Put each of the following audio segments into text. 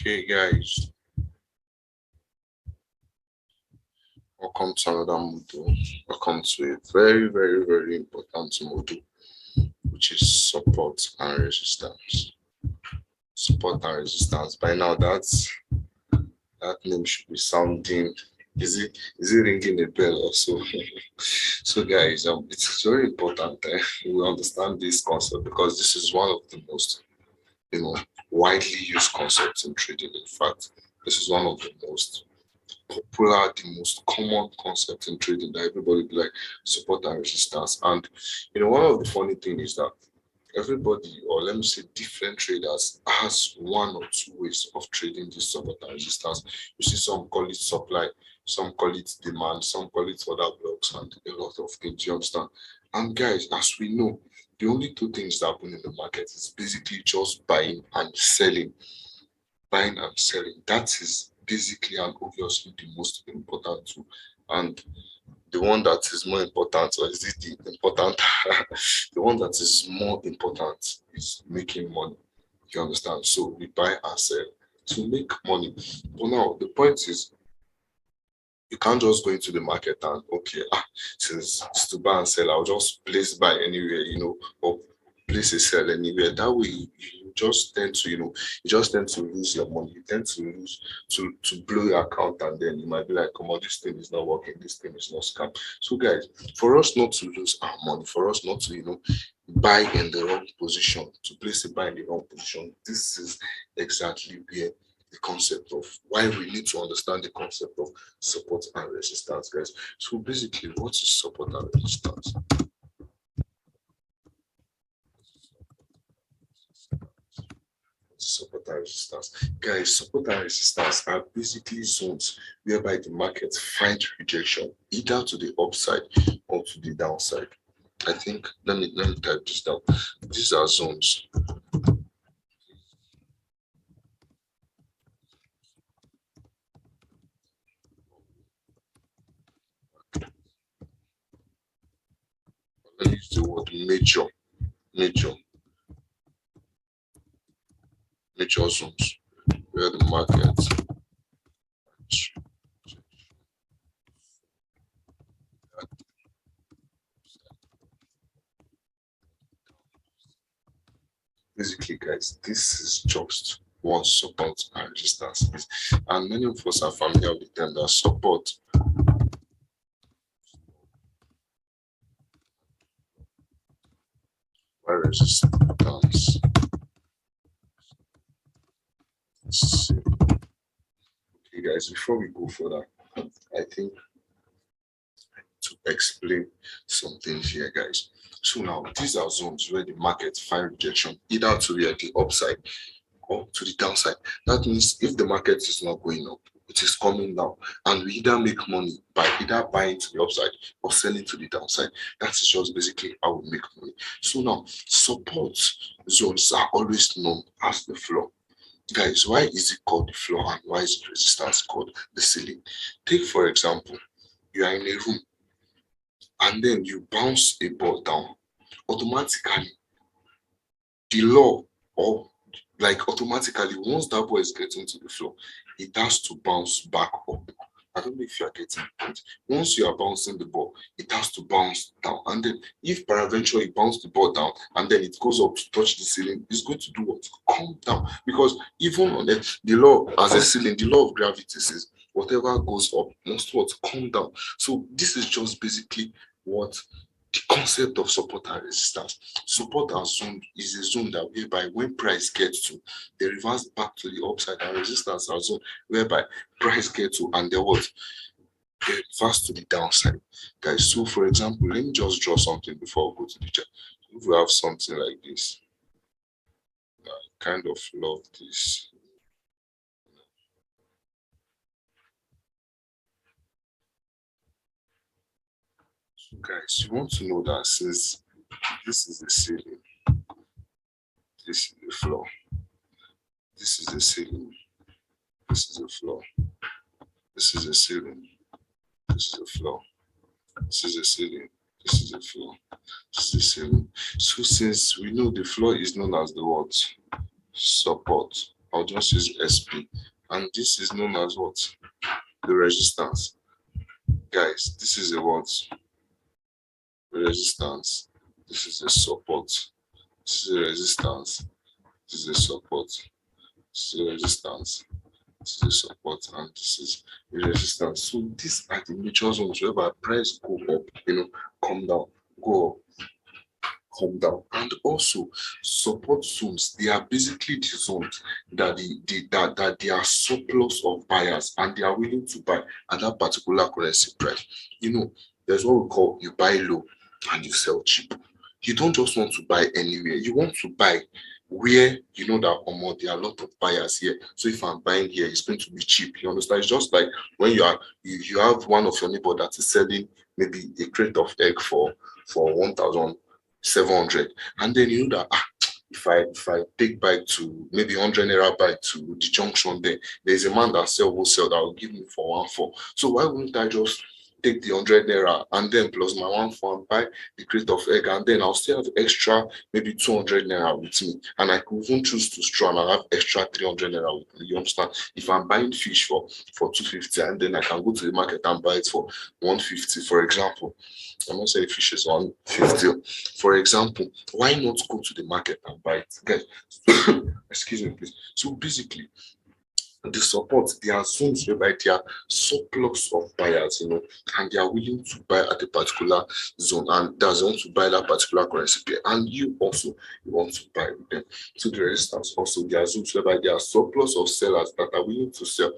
Okay, guys, welcome to another Moudle. Welcome to a very, very, very important Moudle, which is support and resistance. Support and resistance. By now, that name should be sounding. Is it ringing a bell or so? So, guys, it's very important we understand this concept because this is one of the most, you know, widely used concepts in trading. In fact, this is one of the most popular, the most common concept in trading that everybody be like support and resistance. And one of the funny things is that everybody, or let me say different traders, has one or two ways of trading this support and resistance. You see, some call it supply, some call it demand, some call it other blocks, and a lot of things. You understand? And guys, as we know, the only two things that happen in the market is basically just buying and selling. Buying and selling. That is basically and obviously the most important tool. And the one that is more important, or is it the important? The one that is more important is making money. You understand? So we buy and sell to make money. But now the point is, you can't just go into the market and okay, since it's to buy and sell, I'll just place buy anywhere, or place a sell anywhere. That way you just tend to, you just tend to lose your money. You tend to lose to blow your account, and then you might be like, come on, this thing is not working, this thing is not scam. So guys, for us not to lose our money, for us not to, buy in the wrong position, to place a buy in the wrong position, this is exactly where the concept of why we need to understand the concept of support and resistance, guys. So basically, what is support and resistance? Support and resistance. Guys, support and resistance are basically zones whereby the market finds rejection either to the upside or to the downside. I think let me type this down. These are zones. Let me use the word major, major zones where the market basically, guys, this is just one support and resistance. And many of us are familiar with them that support by resistance. Okay, guys, before we go further, I think to explain some things here, guys. So now these are zones where the market find rejection either to the upside or to the downside. That means if the market is not going up, it is coming down, and we either make money by either buying to the upside or selling to the downside. That is just basically how we make money. So now support zones are always known as the floor. Guys, why is it called the floor and why is resistance called the ceiling? Take for example, you are in a room and then you bounce a ball down. Automatically, the law, or like automatically, once that ball is getting to the floor, it has to bounce back up. I don't know if you are getting it. Once you are bouncing the ball, it has to bounce down. And then if peradventure you bounce the ball down and then it goes up to touch the ceiling, it's going to do what? Come down. Because even on the law as a ceiling, the law of gravity says whatever goes up must what? Come down. So this is just basically what the concept of support and resistance. Support and zone is a zone that whereby when price gets to, they reverse back to the upside, and resistance are zone whereby price gets to and they what? They reverse to the downside. Guys, so for example, let me just draw something before we go to the chart. If we have something like this, I kind of love this. So guys, you want to know that since this is the ceiling, this is the floor, this is the ceiling, this is the floor, this is the ceiling, this is the floor, this is the ceiling, this is the floor, this is the ceiling. So since we know the floor is known as the what? Support. I'll just use SP. And this is known as what? The resistance. Guys, this is a what? Resistance. This is a support. This is a resistance. This is a support. This is a resistance. This is a support, and this is a resistance. So these are the major zones whereby price go up, come down, go up, come down. And also support zones, they are basically the zones that that they are surplus of buyers and they are willing to buy at that particular currency price. There's what we call you buy low and you sell cheap. You don't just want to buy anywhere, you want to buy where you know that there are a lot of buyers here. So if I'm buying here, it's going to be cheap. You understand? It's just like when you have one of your neighbor that is selling maybe a crate of egg for 1,700, and then you know that if I take bike to maybe 100 naira bike to the junction, there's a man that sell wholesale that will give me for 1,400. So why wouldn't I just take the 100 naira and then plus my 1,400 and buy the crate of egg, and then I'll still have extra maybe 200 naira with me, and I could even choose to straw and I'll have extra 300 naira with me. You understand? If I'm buying fish for 250 and then I can go to the market and buy it for 150, for example. I'm not saying fish is 150. For example, why not go to the market and buy it? Guys, excuse me, please. So basically, the support, there are zones whereby they are surplus of buyers, and they are willing to buy at a particular zone, and they want to buy that particular currency pair, and you also you want to buy with them. So the resistance also, there are zones whereby there are surplus of sellers that are willing to sell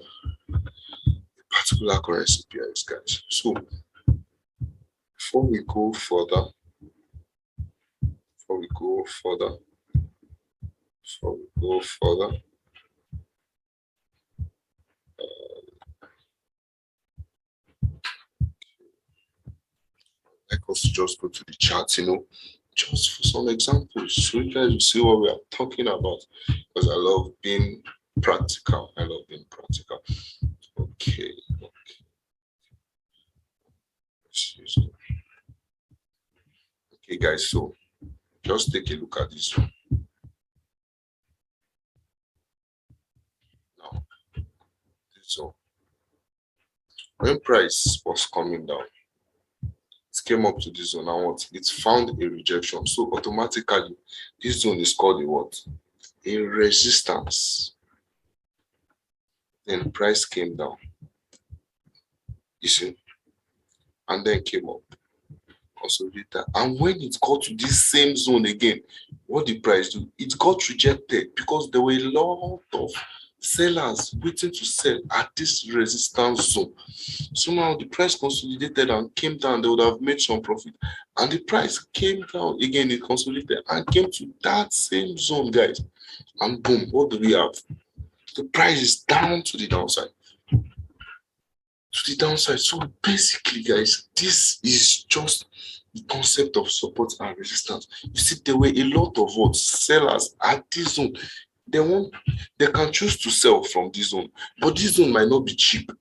particular currency pairs, guys. So before we go further, before we go further, like us to just go to the chat, just for some examples, so you guys will see what we are talking about. Because I love being practical. Okay. Excuse me. Okay, guys. So just take a look at this one. Now, so when price was coming down, it came up to this zone and what? It found a rejection. So automatically, this zone is called a what? A resistance. Then price came down. You see? And then came up. Consolidated. And when it got to this same zone again, what did price do? It got rejected because there were a lot of sellers waiting to sell at this resistance zone. So now the price consolidated and came down. They would have made some profit, and the price came down again. It consolidated and came to that same zone, guys, and boom, what do we have? The price is down to the downside. So basically, guys, this is just the concept of support and resistance. You see, there were a lot of what sellers at this zone. They can choose to sell from this zone, but this zone might not be cheap.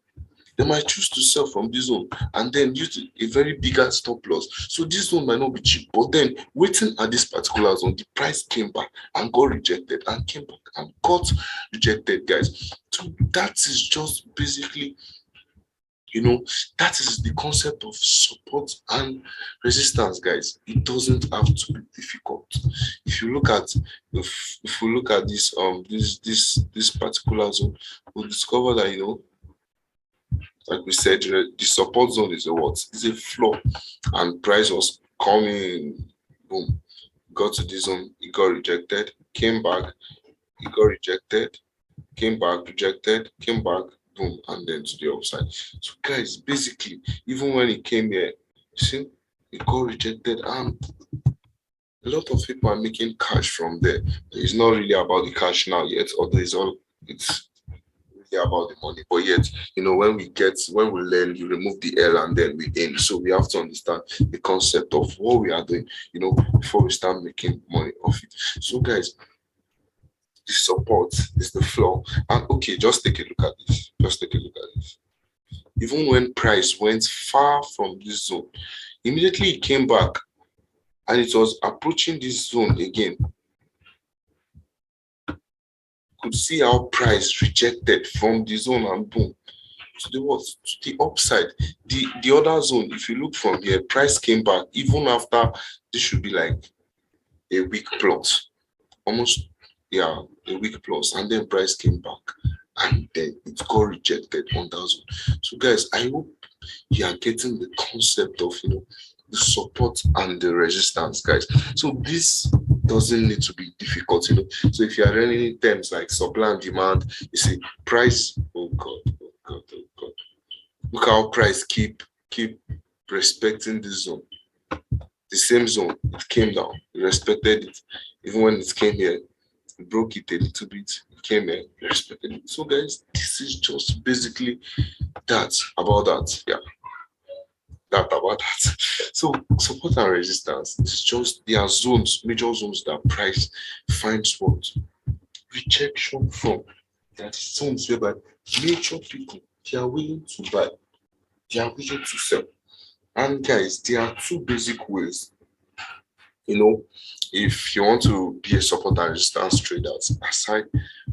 They might choose to sell from this zone and then use a very bigger stop loss. So this zone might not be cheap, but then waiting at this particular zone, the price came back and got rejected and came back and got rejected, guys. So that is just basically, that is the concept of support and resistance, guys. It doesn't have to be difficult. If you look at if we look at this this particular zone, we'll discover that like we said, the support zone is a what? It's a floor, and price was coming, boom, got to this zone, it got rejected, came back, it got rejected, came back, rejected, came back, boom, and then to the upside. So guys, basically, even when it came here, see, it got rejected, and a lot of people are making cash from there. It's not really about the cash now yet, although it's really about the money. But yet, when we learn, you remove the L and then we in. So we have to understand the concept of what we are doing, before we start making money off it. So guys, the support is the floor. And okay, just take a look at this. Even when price went far from this zone, immediately it came back and it was approaching this zone again. could see how price rejected from the zone and boom to the what? To the upside. The other zone, if you look from here, price came back even after this should be like a week plus. Almost, yeah, a week plus, and then price came back and then it got rejected on that zone. So guys, I hope you are getting the concept of the support and the resistance, guys. So this doesn't need to be difficult. So if you are learning terms like supply and demand, you see price. Oh god, oh god, oh god. Look how price keep respecting this zone. The same zone, it came down, it respected it. Even when it came here, it broke it a little bit, it came here, it respected it. So guys, this is just basically that about that. Yeah. That about that. So support and resistance is just there are zones, major zones that price finds what? Rejection from. That is zones whereby major people they are willing to buy, they are willing to sell. And guys, there are two basic ways. If you want to be a support and resistance trader, aside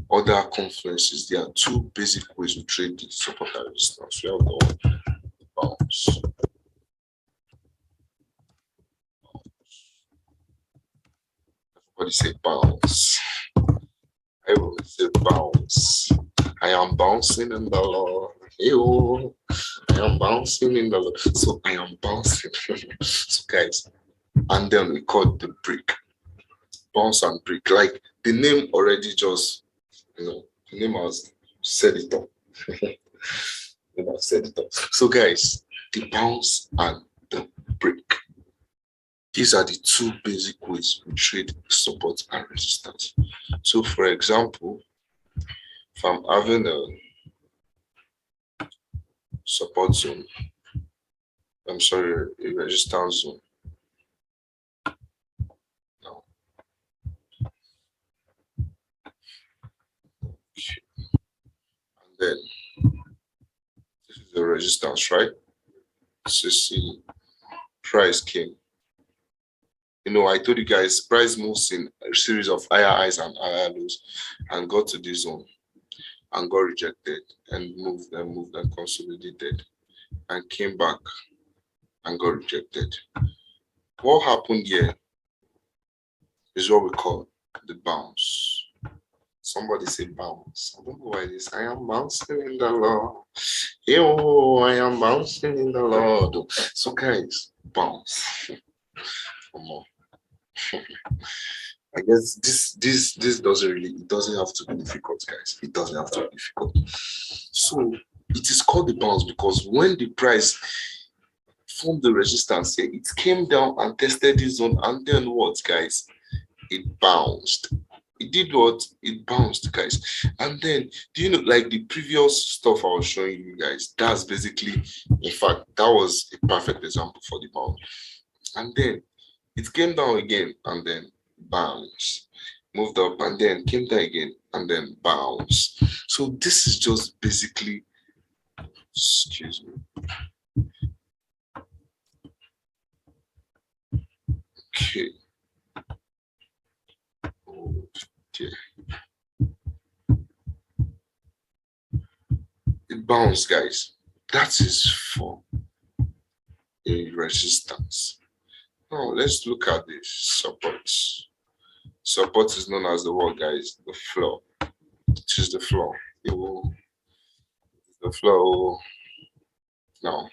other conferences, there are two basic ways to trade the support and resistance. We have the bounce. Everybody say bounce. Everybody say bounce. I am bouncing in the Lord. Yo, I am bouncing in the Lord. So I am bouncing. So guys, and then we call the break. Bounce and break. Like the name already just, the name has said it all. So guys, the bounce and the break. These are the two basic ways we trade support and resistance. So for example, if I'm having a support zone, a resistance zone. Now, and then this is the resistance, right? So see, price came. I told you guys, price moves in a series of higher highs and higher lows, and got to this zone and got rejected and moved and consolidated and came back and got rejected. What happened here is what we call the bounce. Somebody say bounce. I don't know why this. I am bouncing in the Lord. Yo, I am bouncing in the Lord. So guys, bounce. Come on. I guess this doesn't have to be difficult, guys. It doesn't have to be difficult. So it is called the bounce because when the price formed the resistance here, it came down and tested this zone, and then what, guys? It bounced. It did what? It bounced, guys. And then, do you know, like the previous stuff I was showing you guys, that's basically, in fact, that was a perfect example for the bounce. And then it came down again and then bounce, moved up and then came down again and then bounce. So this is just basically, excuse me. Okay. Okay. It bounced, guys. That is for a resistance. Now let's look at the support. Support is known as the what, guys? The floor. This is the floor. The floor. Now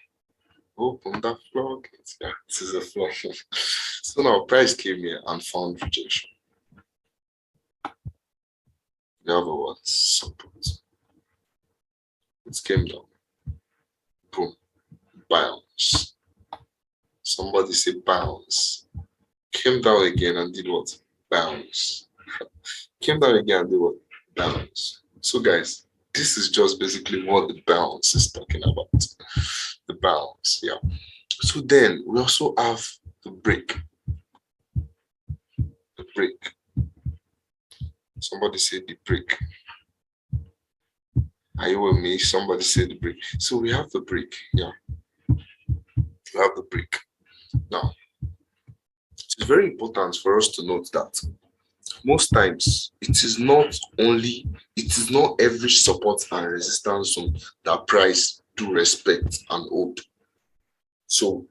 open that floor. Yeah, this is the floor. So now price came here and found rejection. We have a what? Support. It came down. Boom. Bounce. Somebody say bounce. Came down again and did what? Bounce. Came down again and did what? Bounce. So guys, this is just basically what the bounce is talking about. The bounce, yeah. So then we also have the break. The break. Somebody say the break. Are you with me? Somebody say the break. So we have the break, yeah. We have the break. Now, it's very important for us to note that most times it is not every support and resistance zone that price do respect and hold. So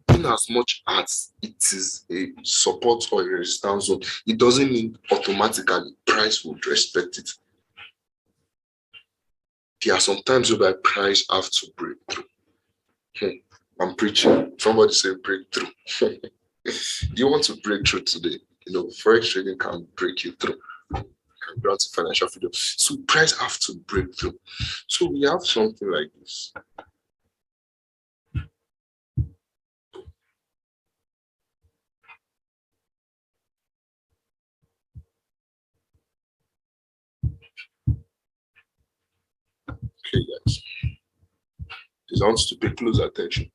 in as much as it is a support or a resistance zone, it doesn't mean automatically price would respect it. There are some times whereby price have to break through. I'm preaching. Somebody say breakthrough. Do you want to break through today? Forex trading can break you through, can grant you financial freedom. So price have to break through. So we have something like this. Okay, guys. This wants to pay close attention.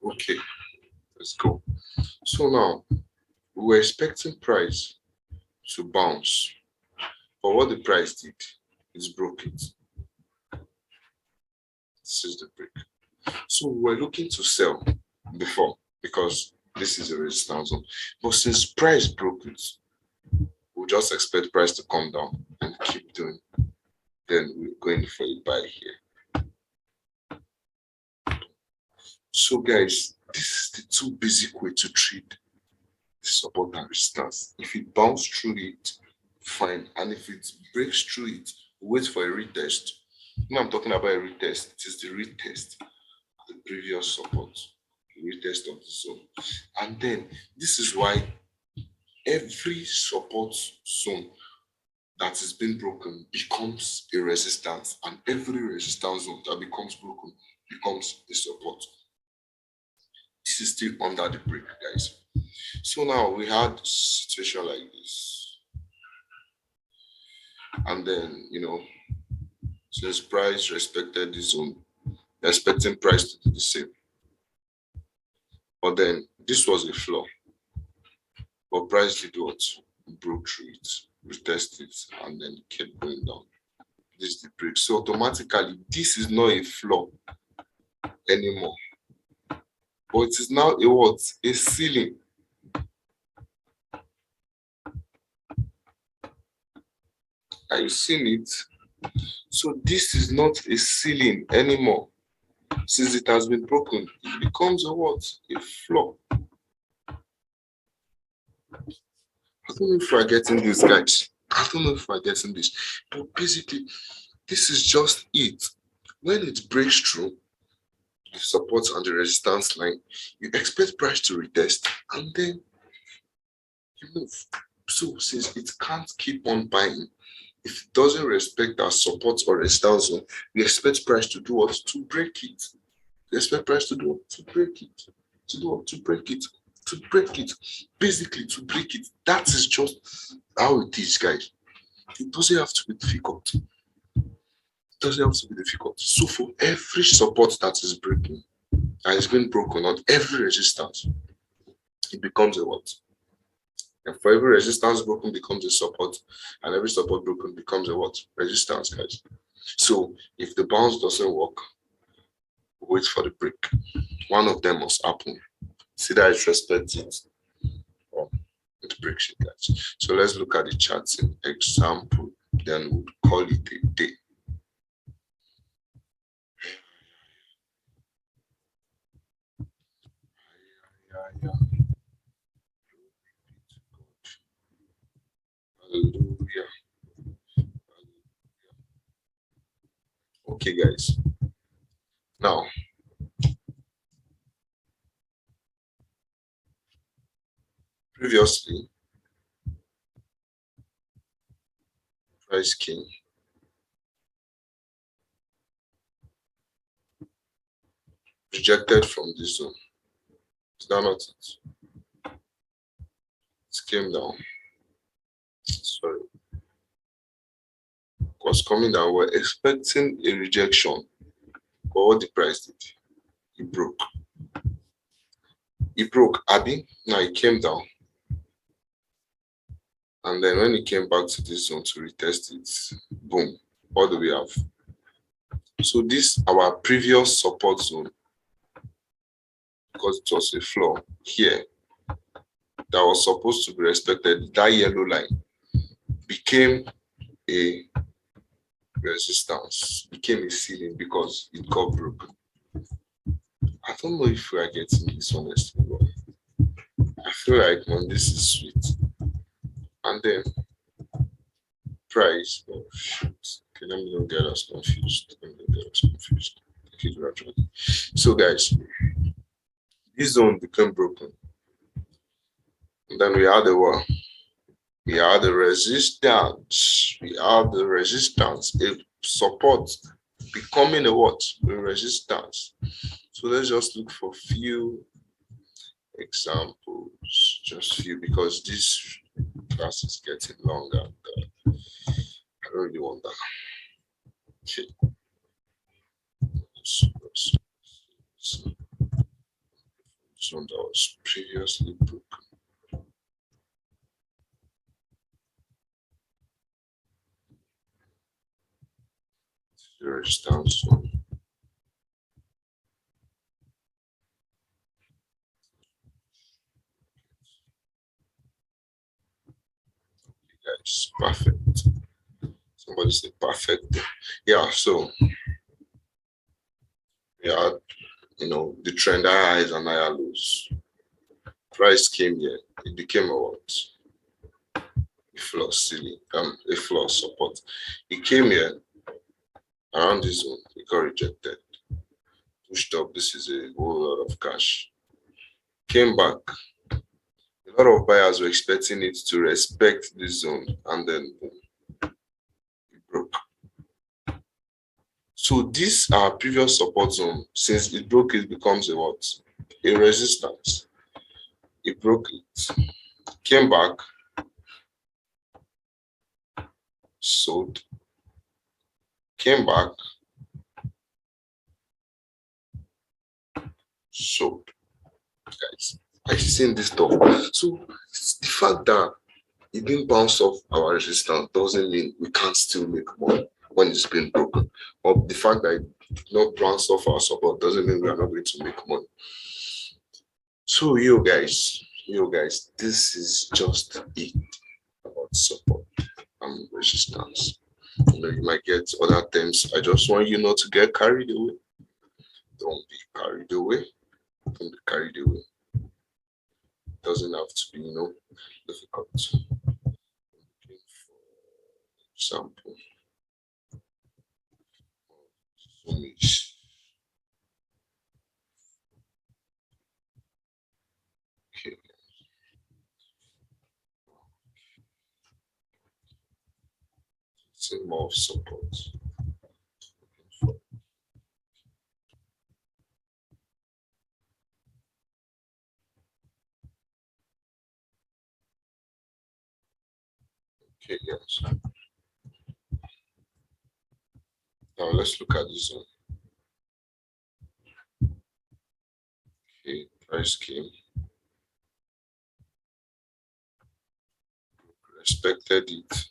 Okay, let's go. So now we're expecting price to bounce, but what the price did is broke it. This is the break. So we're looking to sell before because this is a resistance zone. But since price broke it, we'll just expect price to come down and keep doing. Then we're going for a buy here. So guys, this is the two basic way to trade the support and resistance. If it bounces through it, fine. And if it breaks through it, wait for a retest. When I'm talking about a retest, it is the retest of the previous support, the retest of the zone. And then this is why every support zone that is being broken becomes a resistance, and every resistance zone that becomes broken becomes a support. This is still under the break, guys. So now we had a situation like this, and then since price respected the zone, expecting price to do the same. But then this was a flaw, but price did what? Broke through it, retested it, and then kept going down. This is the break. So automatically, this is not a flaw anymore, but it is now a what? A ceiling. Are you seeing it? So this is not a ceiling anymore. Since it has been broken, it becomes a what? A flaw. I don't know if we're getting this, guys. I don't know if we're getting this. But basically, this is just it. When it breaks through the support and the resistance line, you expect price to retest and then you move. So since it can't keep on buying, if it doesn't respect our support or resistance zone, we expect price to do what? To break it. We expect price to do what? To break it. To do what? To break it. To break it. Basically, to break it. That is just how it is, guys. It doesn't have to be difficult. It doesn't have to be difficult. So for every support that is breaking, and it's been broken on every resistance, it becomes a what? And for every resistance broken becomes a support, and every support broken becomes a what? Resistance, guys. So if the bounce doesn't work, wait for the break. One of them must happen. See that it respects it or it breaks it, guys. So let's look at the charts in example, then we'll call it a day. Yeah. Hallelujah. Okay, guys. Now, previously, price came, rejected from this zone. Is that not it? It came down. Sorry. It was coming down. We're expecting a rejection. But what the price did? It broke. It broke. Abby. Now it came down. And then when it came back to this zone to retest it, boom, what do we have? So this our previous support zone, because it was a floor here that was supposed to be respected, that yellow line became a resistance, became a ceiling because it got broken. I don't know if we are getting this honestly, but I feel like, man, this is sweet. And then price, oh shoot. Okay, let me not get us confused. Let me not get us confused. Okay, gradually. So guys, this zone became broken. And then we had the what? We had the resistance. We have the resistance. A support becoming a what? A resistance. So let's just look for few examples. Just few, because this class is getting longer. And, I don't really want that. Okay. So that was previously broken. Resistance zone. Guys, perfect. Somebody say perfect. Yeah, so we had, the trend higher highs and higher lows. Price came here, it became a what? A floor ceiling, a floor support. It came here around this zone, it got rejected, pushed up. This is a whole lot of cash. Came back. A lot of buyers were expecting it to respect this zone, and then boom, it broke. So this our previous support zone, since it broke, it becomes a what? A resistance. It broke it, came back, sold, came back, sold. Guys, I seen this stuff. So the fact that it didn't bounce off our resistance doesn't mean we can't still make money when it's been broken. Or the fact that it did not bounce off our support doesn't mean we are not going to make money. So you guys, this is just it about support and resistance. You might get other terms. I just want you not to get carried away. Don't be carried away. Don't be carried away. It doesn't have to be, difficult. Looking for example. Okay. Some more support. Okay, yes. Now let's look at this one. Okay, price came, respected it,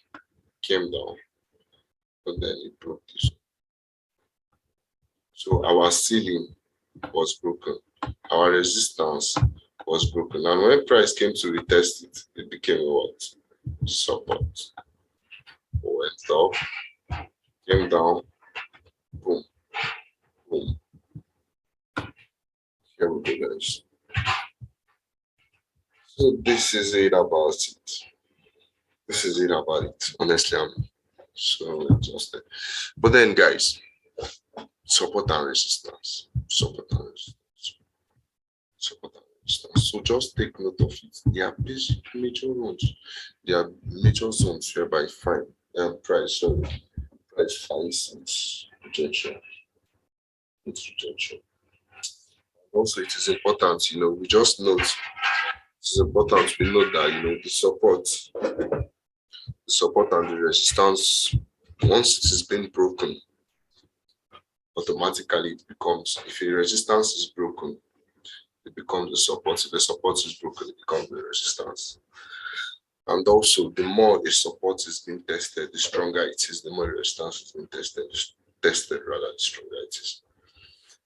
came down, but then it broke this. So our ceiling was broken, our resistance was broken, and when price came to retest it, it became what? Support. Went up, came down, boom, boom. Here we go, guys. So this is it about it. This is it about it. Honestly, I'm so exhausted. But then, guys, support and resistance. Support and resistance. Support and resistance. So just take note of it. There are basic major ones. There are major zones whereby price finds its rejection. Its rejection. Also, it is important, we just note. It is important we note that the support and the resistance, once it is being broken, automatically it becomes, if a resistance is broken, it becomes the support. If the support is broken, it becomes the resistance. And also, the more the support is being tested, the stronger it is. The more the resistance is being tested rather, the stronger it is.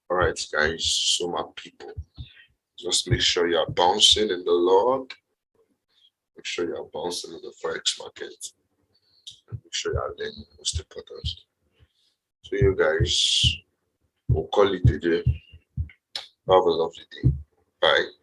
All right, guys. So my people, just make sure you are bouncing in the Lord. Make sure you are bouncing in the forex market. And make sure you are learning, most important. So you guys, we'll call it a day. Have a lovely day. Bye.